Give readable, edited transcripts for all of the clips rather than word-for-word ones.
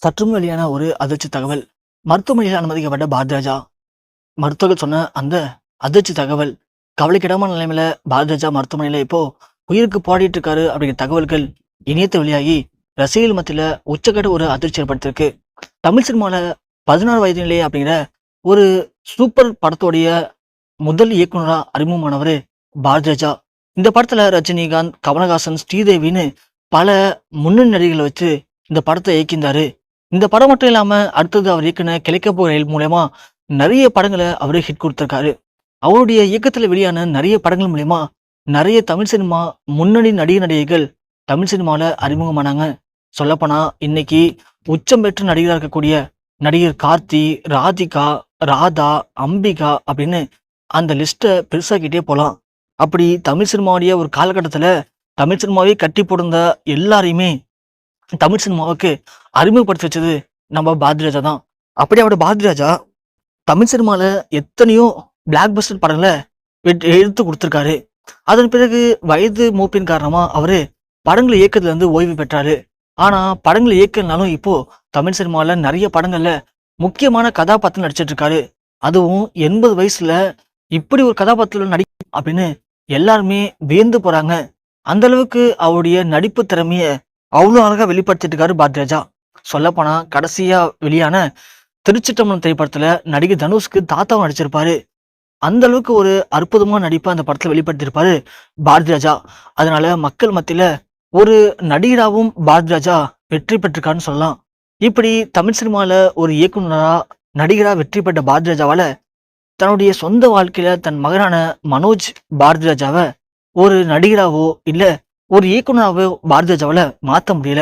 சற்றும் வெளியான ஒரு அதிர்ச்சி தகவல். மருத்துவமனையில் அனுமதிக்கப்பட்ட பாரதிராஜா. மருத்துவர்கள் சொன்ன அந்த அதிர்ச்சி தகவல். கவலைக்கிடமான நிலைமையில பாரதிராஜா மருத்துவமனையில இப்போ உயிருக்கு போராடிட்டு இருக்காரு அப்படிங்கிற தகவல்கள் இணையத்தை வெளியாகி ரசிகர்கள் மத்தியில உச்சக்கட்ட ஒரு அதிர்ச்சி ஏற்படுத்திருக்கு. தமிழ் சினிமால 16 வயது நிலை அப்படிங்கிற ஒரு சூப்பர் படத்தோடைய முதல் இயக்குனரா அறிமுகமானவர் பாரதிராஜா. இந்த படத்துல ரஜினிகாந்த், கமலஹாசன், ஸ்ரீதேவின்னு பல முன்னணி நடிகர்களை வச்சு இந்த படத்தை இயக்கியிருந்தாரு. இந்த படம் மட்டும் இல்லாம அடுத்தது அவர் இயக்குன கிளைக்கப்போ ரயில் மூலயமா நிறைய படங்களை அவரு ஹிட் கொடுத்திருக்காரு. அவருடைய இயக்கத்துல வெளியான நிறைய படங்கள் மூலயமா நிறைய தமிழ் சினிமா முன்னணி நடிகர்கள் தமிழ் சினிமால அறிமுகமானாங்க. சொல்லப்போனா இன்னைக்கு உச்சம் பெற்ற நடிகராக இருக்கக்கூடிய நடிகர் கார்த்தி, ராதிகா, ராதா, அம்பிகா அப்படின்னு அந்த லிஸ்ட்டை பெருசாக்கிட்டே போலாம். அப்படி தமிழ் சினிமாவுடைய ஒரு காலகட்டத்துல தமிழ் சினிமாவே கட்டி போடுந்த எல்லாரையுமே தமிழ் சினிமாவுக்கு அறிமுகப்படுத்தி வச்சது நம்ம பாரதிராஜா தான். அப்படி அவரோட பாரதிராஜா தமிழ் சினிமால எத்தனையோ பிளாக் பஸ்டர் படங்களை எடுத்து கொடுத்துருக்காரு. அதன் பிறகு வயது மூப்பின் காரணமா அவரு படங்களை இயக்கத்துல இருந்து ஓய்வு பெற்றாரு. ஆனா படங்களை இயக்கனாலும் இப்போ தமிழ் சினிமால நிறைய படங்கள்ல முக்கியமான கதாபாத்திரம் நடிச்சிட்டு இருக்காரு. அதுவும் 80 வயசுல இப்படி ஒரு கதாபாத்திரம் நடி அப்படின்னு எல்லாருமே வியந்து போறாங்க. அந்த அளவுக்கு அவருடைய நடிப்பு திறமைய அவ்வளோ அழகா வெளிப்படுத்திட்டு இருக்காரு பாரதிராஜா. சொல்லப்போனா கடைசியா வெளியான திருச்சிற்றம்பலம் திரைப்படத்துல நடிகர் தனுஷ்க்கு தாத்தாவும் நடிச்சிருப்பாரு. அந்த அளவுக்கு ஒரு அற்புதமான நடிப்பை அந்த படத்துல வெளிப்படுத்தியிருப்பாரு பாரதிராஜா. அதனால மக்கள் மத்தியில ஒரு நடிகராகவும் பாரதிராஜா வெற்றி பெற்றிருக்காருன்னு சொல்லலாம். இப்படி தமிழ் சினிமால ஒரு இயக்குனரா நடிகரா வெற்றி பெற்ற பாரதிராஜாவால தன்னுடைய சொந்த வாழ்க்கையில தன் மகனான மனோஜ் பாரதிராஜாவை ஒரு நடிகராவோ இல்ல ஒரு இயக்குனராவோ பாரதிராஜாவால மாத்த முடியல.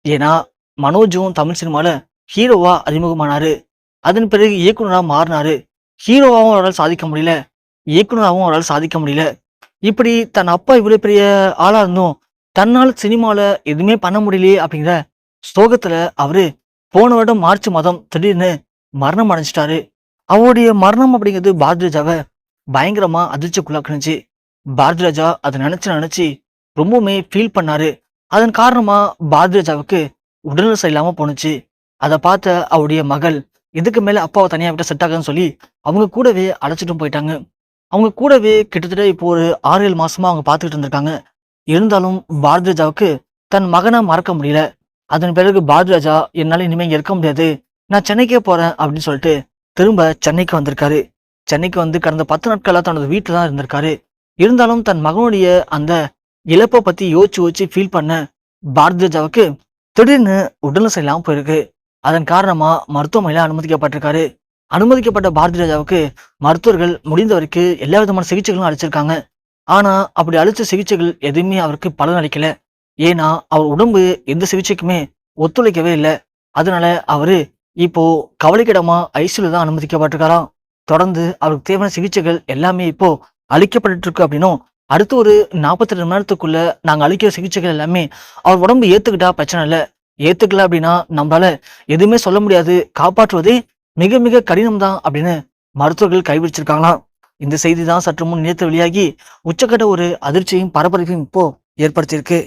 ஏன்னா மனோஜும் தமிழ் சினிமால ஹீரோவா அறிமுகமானாரு. அதன் பிறகு இயக்குனரா மாறினாரு. ஹீரோவாவும் அவரால் சாதிக்க முடியல, இயக்குனராகவும் அவரால் சாதிக்க முடியல. இப்படி தன் அப்பா இவ்வளவு பெரிய ஆளா இருந்தும் தன்னால் சினிமால எதுவுமே பண்ண முடியலையே அப்படிங்கிற சோகத்துல அவரு போன வருடம் மார்ச் மாதம் திடீர்னு மரணம் அடைஞ்சிட்டாரு. அவருடைய மரணம் அப்படிங்கிறது பாரதிராஜாவை பயங்கரமா அதிர்ச்சிக்குள்ளாக்குனுச்சு. பாரதிராஜா அதை நினைச்சு ரொம்பவுமே ஃபீல் பண்ணாரு. அதன் காரணமா பாரதிராஜாவுக்கு உடல்நலம் சரியில்லாம போனுச்சு. அதை பார்த்த அவருடைய மகள் இதுக்கு மேல அப்பாவை தனியா விட்ட செட் ஆகுதுன்னு சொல்லி அவங்க கூடவே அழைச்சிட்டும் போயிட்டாங்க. அவங்க கூடவே கிட்டத்தட்ட இப்போ ஒரு 6-7 மாசமா அவங்க பார்த்துக்கிட்டு இருந்திருக்காங்க. இருந்தாலும் பாரதிராஜாவுக்கு தன் மகனை மறக்க முடியல. அதன் பிறகு பாரதிராஜா என்னால இனிமே இங்க இருக்க முடியாது, நான் சென்னைக்கே போறேன் அப்படின்னு சொல்லிட்டு திரும்ப சென்னைக்கு வந்திருக்காரு. சென்னைக்கு வந்து கடந்த 10 நாட்களா தனது வீட்டுல தான் இருந்திருக்காரு. இருந்தாலும் தன் மகனுடைய அந்த இழப்பை பத்தி யோசிச்சு ஃபீல் பண்ண பாரதிராஜாவுக்கு திடீர்னு உடல்நலம் சரியில்லாம போயிருக்கு. அதன் காரணமா மருத்துவமனையில அனுமதிக்கப்பட்டிருக்காரு. அனுமதிக்கப்பட்ட பாரதிராஜாவுக்கு மருத்துவர்கள் முடிந்த வரைக்கும் எல்லா விதமான சிகிச்சைகளும் அளிச்சிருக்காங்க. ஆனா அப்படி அளிச்ச சிகிச்சைகள் எதுவுமே அவருக்கு பலன் அளிக்கல. ஏன்னா அவர் உடம்பு எந்த சிகிச்சைக்குமே ஒத்துழைக்கவே இல்லை. அதனால அவரு இப்போ கவலைக்கிடமா ஐசியூல தான் அனுமதிக்கப்பட்டிருக்காராம். தொடர்ந்து அவருக்கு தேவையான சிகிச்சைகள் எல்லாமே இப்போ அளிக்கப்பட்டு இருக்கு. அப்படின்னும் அடுத்த ஒரு 42 மணி நேரத்துக்குள்ள நாங்க அளிக்கிற சிகிச்சைகள் எல்லாமே அவர் உடம்பு ஏத்துக்கிட்டா பிரச்சனை இல்லை, ஏத்துக்கல அப்படின்னா நம்மளால எதுவுமே சொல்ல முடியாது, காப்பாற்றுவதே மிக மிக கடினம் தான் அப்படின்னு மருத்துவர்கள் கைவிடிச்சிருக்காங்களாம். இந்த செய்தி தான் சற்று முன் நேற்று வெளியாகி உச்சக்கட்ட ஒரு அதிர்ச்சியும் பரபரப்பையும் இப்போ ஏற்படுத்தியிருக்கு.